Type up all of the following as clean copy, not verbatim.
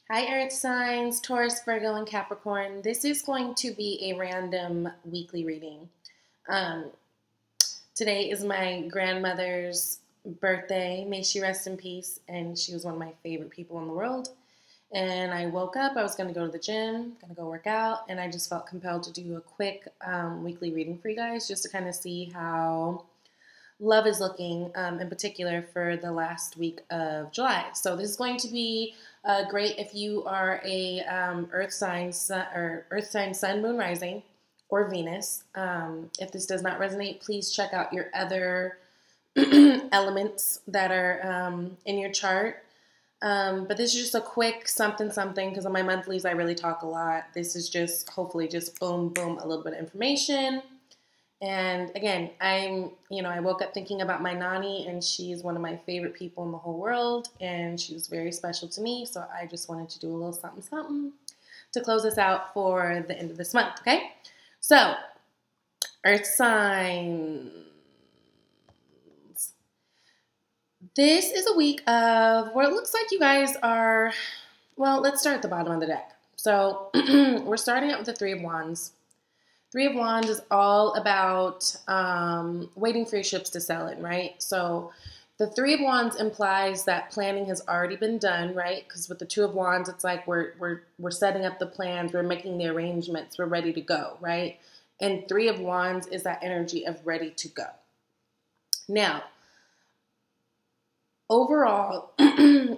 Hi Earth signs, Taurus, Virgo, and Capricorn. This is going to be a random weekly reading. Um, Today is my grandmother's birthday. May she rest in peace. And she was one of my favorite people in the world. And I woke up, I was going to go to the gym, going to go work out, and I just felt compelled to do a quick weekly reading for you guys just to kind of see how love is looking in particular for the last week of July. So this is going to be great if you are a Earth sign, Sun, Moon, Rising, or Venus. If this does not resonate, please check out your other elements that are in your chart. But this is just a quick something because on my monthlies I really talk a lot. This is just hopefully just boom, boom, a little bit of information. And again, I woke up thinking about my Nani, and she's one of my favorite people in the whole world, and she was very special to me, so I just wanted to do a little something to close us out for the end of this month, okay? So, Earth signs. This is a week of where it looks like you guys are, well, let's start at the bottom of the deck. So, we're starting out with the Three of Wands. Three of Wands is all about waiting for your ships to sail in, right? So the Three of Wands implies that planning has already been done, right? Because with the Two of Wands, it's like we're setting up the plans, we're making the arrangements, we're ready to go, right? And Three of Wands is that energy of ready to go. Now, overall,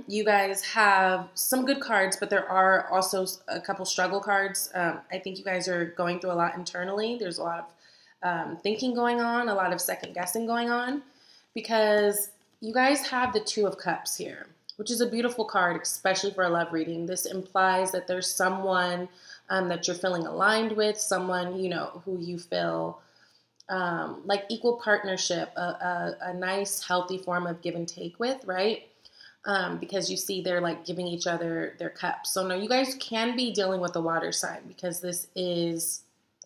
you guys have some good cards, but there are also a couple struggle cards. I think you guys are going through a lot internally. There's a lot of thinking going on, a lot of second guessing going on, because you guys have the Two of Cups here, which is a beautiful card, especially for a love reading. This implies that there's someone that you're feeling aligned with, someone, who you feel like equal partnership, a nice, healthy form of give and take with, right? Because you see they're like giving each other their cups. So no, you guys can be dealing with a water sign because this is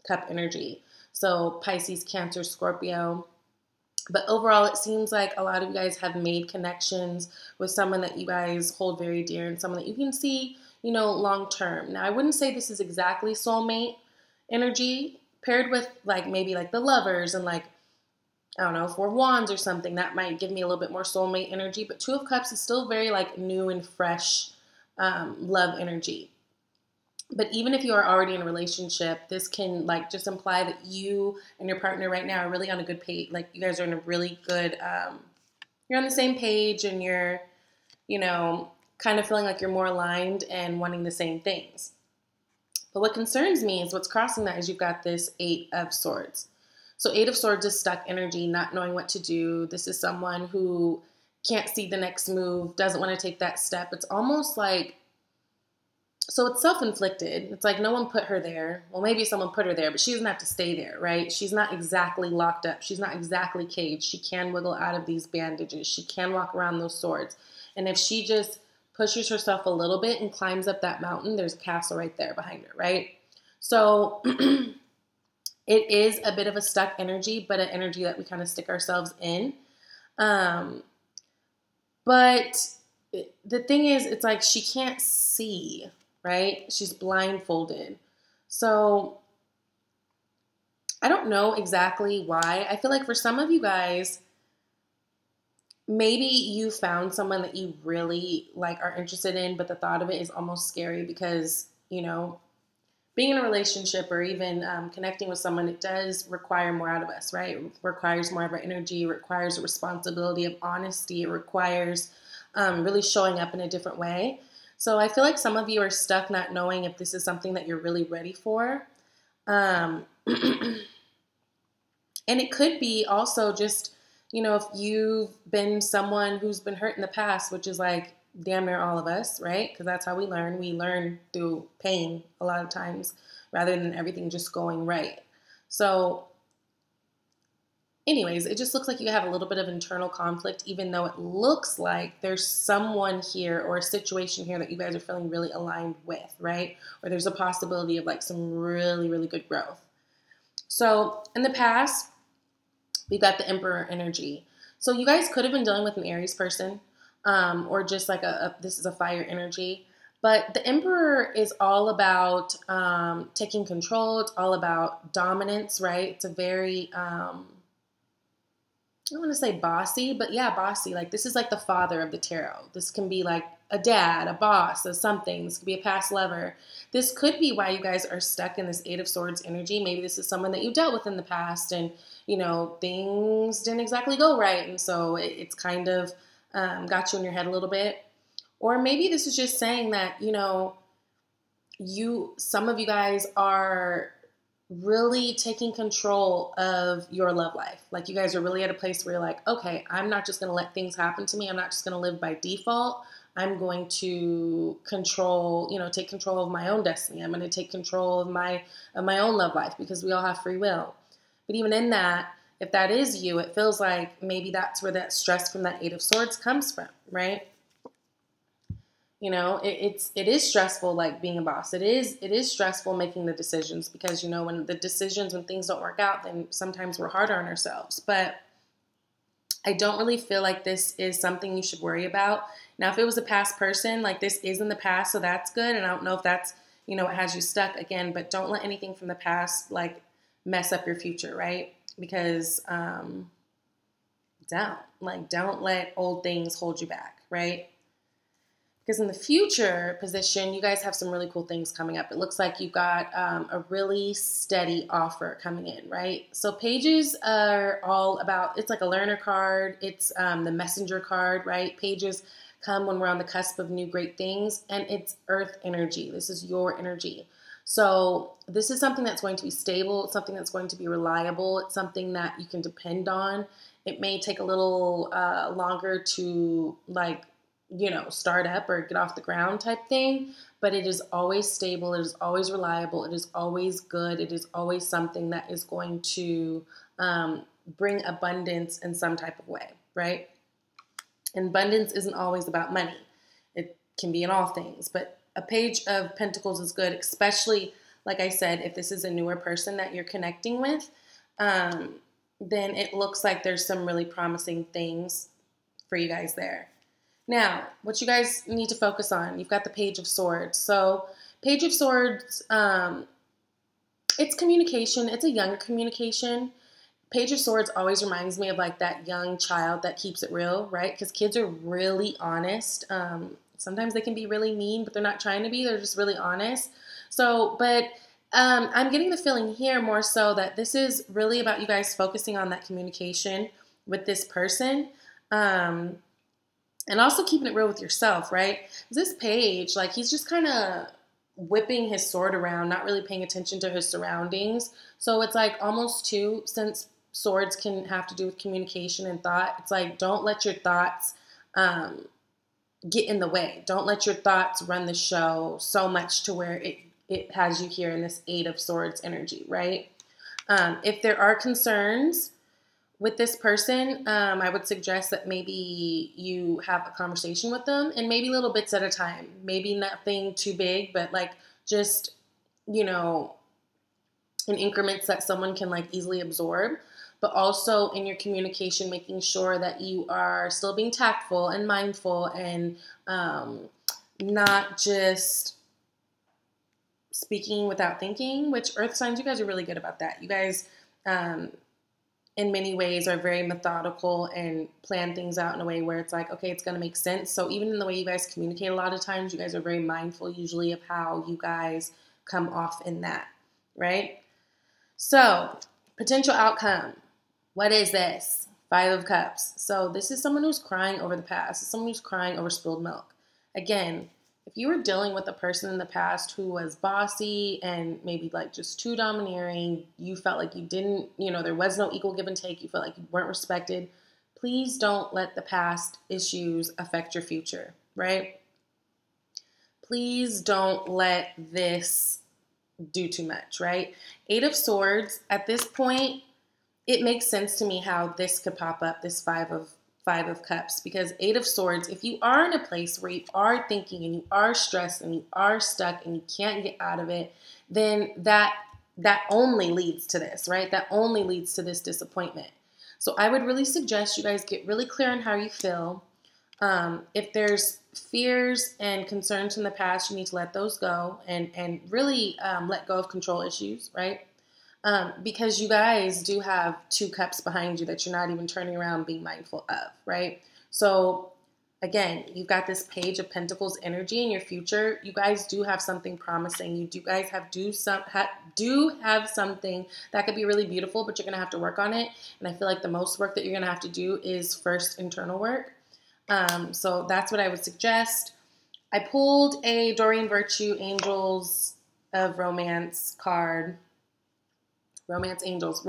cup energy. So Pisces, Cancer, Scorpio. But overall, it seems like a lot of you guys have made connections with someone that you guys hold very dear and someone that you can see, long term. Now, I wouldn't say this is exactly soulmate energy, paired with maybe the Lovers and I don't know, Four of Wands or something. That might give me a little bit more soulmate energy. But Two of Cups is still very new and fresh love energy. But even if you are already in a relationship, this can just imply that you and your partner right now are really on a good page. You guys are in a really good, you're on the same page, and you're, kind of feeling like you're more aligned and wanting the same things. But what concerns me is what's crossing that is you've got this Eight of Swords. So Eight of Swords is stuck energy, not knowing what to do. This is someone who can't see the next move, doesn't want to take that step. It's almost so it's self-inflicted. It's like no one put her there. Well, maybe someone put her there, but she doesn't have to stay there, right? She's not exactly locked up. She's not exactly caged. She can wiggle out of these bandages. She can walk around those swords. And if she just pushes herself a little bit and climbs up that mountain, there's a castle right there behind her, right? So it is a bit of a stuck energy, but an energy that we kind of stick ourselves in. But the thing is, it's like she can't see, right? She's blindfolded. So I don't know exactly why. I feel like for some of you guys, maybe you found someone that you really are interested in, but the thought of it is almost scary because, being in a relationship or even connecting with someone, it does require more out of us, right? It requires more of our energy. It requires a responsibility of honesty. It requires really showing up in a different way. So I feel like some of you are stuck not knowing if this is something that you're really ready for. And it could be also just, if you've been someone who's been hurt in the past, which is damn near all of us, right? Because that's how we learn. We learn through pain a lot of times rather than everything just going right. So anyways, it just looks like you have a little bit of internal conflict, even though it looks like there's someone here or a situation here that you guys are feeling really aligned with, right? Or there's a possibility of some really, really good growth. So in the past, we've got the Emperor energy. So you guys could have been dealing with an Aries person, or just this is a fire energy. But the Emperor is all about taking control. It's all about dominance, right? It's a very, I don't want to say bossy, but yeah, bossy. Like, this is like the father of the tarot. This can be like a dad, a boss, or something. This could be a past lover. This could be why you guys are stuck in this Eight of Swords energy. Maybe this is someone that you dealt with in the past and, you know, things didn't exactly go right. And so it's kind of got you in your head a little bit. Or maybe this is just saying that, you know, some of you guys are really taking control of your love life. Like, you guys are really at a place where you're like, okay, I'm not just going to let things happen to me. I'm not just going to live by default. I'm going to control, you know, take control of my own destiny. I'm going to take control of my own love life, because we all have free will. But even in that, if that is you, it feels like maybe that's where that stress from that Eight of Swords comes from, right? You know, it is stressful, like being a boss. It is stressful making the decisions, because, you know, when things don't work out, then sometimes we're harder on ourselves. But I don't really feel like this is something you should worry about. Now, if it was a past person, like, this is in the past, so that's good. And I don't know if that's, you know, what has you stuck again, but don't let anything from the past, like, mess up your future, right? Because, don't let old things hold you back, right? Because in the future position, you guys have some really cool things coming up. It looks like you've got a really steady offer coming in, right? So pages are all about, it's like a learner card. It's the messenger card, right? Pages come when we're on the cusp of new great things, and it's earth energy. This is your energy. So this is something that's going to be stable. It's something that's going to be reliable. It's something that you can depend on. It may take a little longer to, like, you know, start up or get off the ground type thing, but it is always stable. It is always reliable. It is always good. It is always something that is going to bring abundance in some type of way, right? And abundance isn't always about money. It can be in all things, but a Page of Pentacles is good, especially, like I said, if this is a newer person that you're connecting with, then it looks like there's some really promising things for you guys there. Now, what you guys need to focus on, you've got the Page of Swords. So Page of Swords, it's communication. It's a younger communication. Page of Swords always reminds me of, like, that young child that keeps it real, right? Because kids are really honest. Sometimes they can be really mean, but they're not trying to be. They're just really honest. So, but I'm getting the feeling here more so that this is really about you guys focusing on that communication with this person. And also keeping it real with yourself, right? This page, like, he's just kind of whipping his sword around, not really paying attention to his surroundings. So it's like almost too, since swords can have to do with communication and thought, it's like, don't let your thoughts get in the way. Don't let your thoughts run the show so much to where it has you here in this Eight of Swords energy, right? If there are concerns with this person, I would suggest that maybe you have a conversation with them, and maybe little bits at a time. Maybe nothing too big, but, like, just, you know, in increments that someone can, like, easily absorb. But also in your communication, making sure that you are still being tactful and mindful, and not just speaking without thinking, which earth signs, you guys are really good about that. You guys, in many ways, are very methodical and plan things out in a way where it's like, okay, it's going to make sense. So even in the way you guys communicate, a lot of times you guys are very mindful usually of how you guys come off in that, right? So potential outcome. What is this? Five of Cups. So this is someone who's crying over the past. It's someone who's crying over spilled milk. Again, if you were dealing with a person in the past who was bossy and maybe, like, just too domineering, you felt like you didn't, you know, there was no equal give and take, you felt like you weren't respected, please don't let the past issues affect your future, right? Please don't let this do too much, right? Eight of Swords, at this point, it makes sense to me how this could pop up, this Five of Cups, because Eight of Swords, if you are in a place where you are thinking and you are stressed and you are stuck and you can't get out of it, then that only leads to this, right? That only leads to this disappointment. So I would really suggest you guys get really clear on how you feel. If there's fears and concerns from the past, you need to let those go and really let go of control issues, right? Because you guys do have 2 cups behind you that you're not even turning around being mindful of, right? So again, you've got this Page of Pentacles energy in your future. You guys do have something promising. You guys do have something that could be really beautiful, but you're going to have to work on it. And I feel like the most work that you're going to have to do is first internal work. So that's what I would suggest. I pulled a Doreen Virtue Angels of Romance card. Romance Angels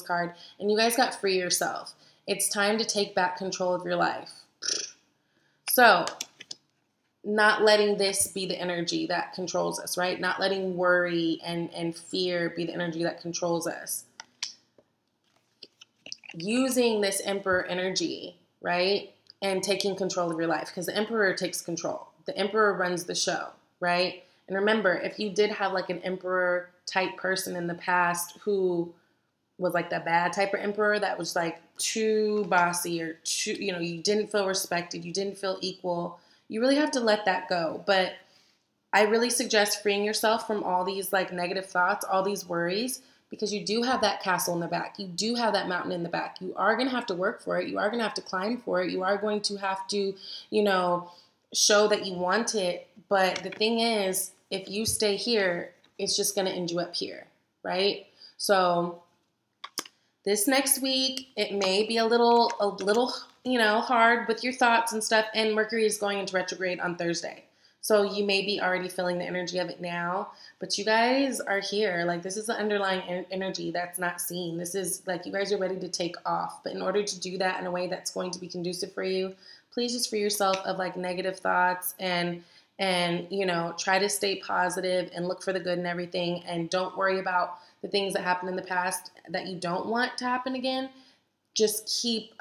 card. And you guys got Free Yourself. It's time to take back control of your life. So, not letting this be the energy that controls us, right? Not letting worry and fear be the energy that controls us. Using this Emperor energy, right? And taking control of your life, because the Emperor takes control. The Emperor runs the show, right? And remember, if you did have like an Emperor type person in the past who was like the bad type of Emperor that was like too bossy or too, you didn't feel respected, you didn't feel equal, you really have to let that go. But I really suggest freeing yourself from all these like negative thoughts, all these worries, because you do have that castle in the back. You do have that mountain in the back. You are going to have to work for it. You are going to have to climb for it. You are going to have to, show that you want it. But the thing is, if you stay here, it's just going to end you up here, right? So this next week, it may be a little, hard with your thoughts and stuff. And Mercury is going into retrograde on Thursday. So you may be already feeling the energy of it now, but you guys are here. Like, this is the underlying energy that's not seen. This is like you guys are ready to take off. But in order to do that in a way that's going to be conducive for you, please just free yourself of like negative thoughts and try to stay positive and look for the good in everything. And don't worry about the things that happened in the past that you don't want to happen again. Just keep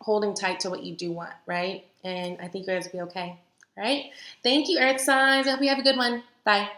holding tight to what you do want, right? And I think you guys will be okay. All right. Thank you, Earth signs. I hope you have a good one. Bye.